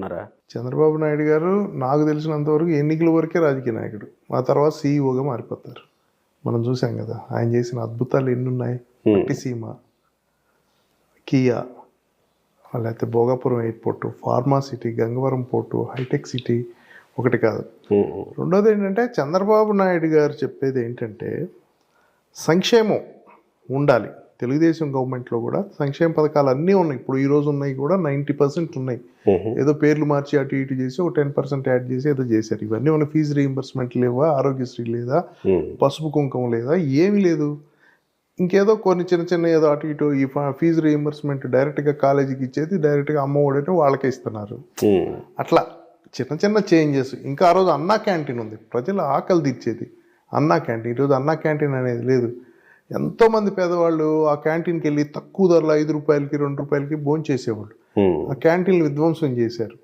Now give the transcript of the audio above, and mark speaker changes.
Speaker 1: అనుకుంటున్నారా?
Speaker 2: చంద్రబాబు నాయుడు గారు నాకు తెలిసినంత వరకు ఎన్నికల వరకే రాజకీయ నాయకుడు, ఆ తర్వాత సీఈఓగా మారిపోతారు. మనం చూసాం కదా ఆయన చేసిన అద్భుతాలు ఎన్ని ఉన్నాయి. పట్టిసీమ, కియా, లేకపోతే Bhogapuram airport, pharma city, Gangavaram port, hitech city ఒకటి కాదు. రెండోది ఏంటంటే చంద్రబాబు నాయుడు గారు చెప్పేది ఏంటంటే సంక్షేమం ఉండాలి. తెలుగుదేశం గవర్నమెంట్లో కూడా సంక్షేమ పథకాలు అన్నీ ఉన్నాయి. ఇప్పుడు ఈరోజు ఉన్నాయి కూడా 90% ఉన్నాయి. ఏదో పేర్లు మార్చి అటు ఇటు చేసి ఒక 10% యాడ్ చేసి ఏదో చేశారు. ఇవన్నీ మన ఫీజు రీయింబర్స్మెంట్ లేవా, ఆరోగ్యశ్రీ లేదా, పసుపు కుంకుమ లేదా, ఏమీ లేదు. ఇంకేదో కొన్ని చిన్న చిన్న ఏదో అటు ఇటు ఈ ఫీజు రీయింబర్స్మెంట్ డైరెక్ట్గా కాలేజీకి ఇచ్చేది, డైరెక్ట్గా అమ్మ ఒడైతే వాళ్ళకే ఇస్తున్నారు. అట్లా చిన్న చిన్న చేంజెస్. ఇంకా ఆ రోజు అన్నా క్యాంటీన్ ఉంది, ప్రజల ఆకలి తీర్చేది అన్నా క్యాంటీన్. ఈరోజు అన్నా క్యాంటీన్ అనేది లేదు. ఎంతోమంది పేదవాళ్ళు ఆ క్యాంటీన్కి వెళ్ళి తక్కువ ధరలో 5 రూపాయలకి 2 రూపాయలకి భోజనం చేసేవాళ్ళు. ఆ క్యాంటీన్లు విధ్వంసం చేశారు.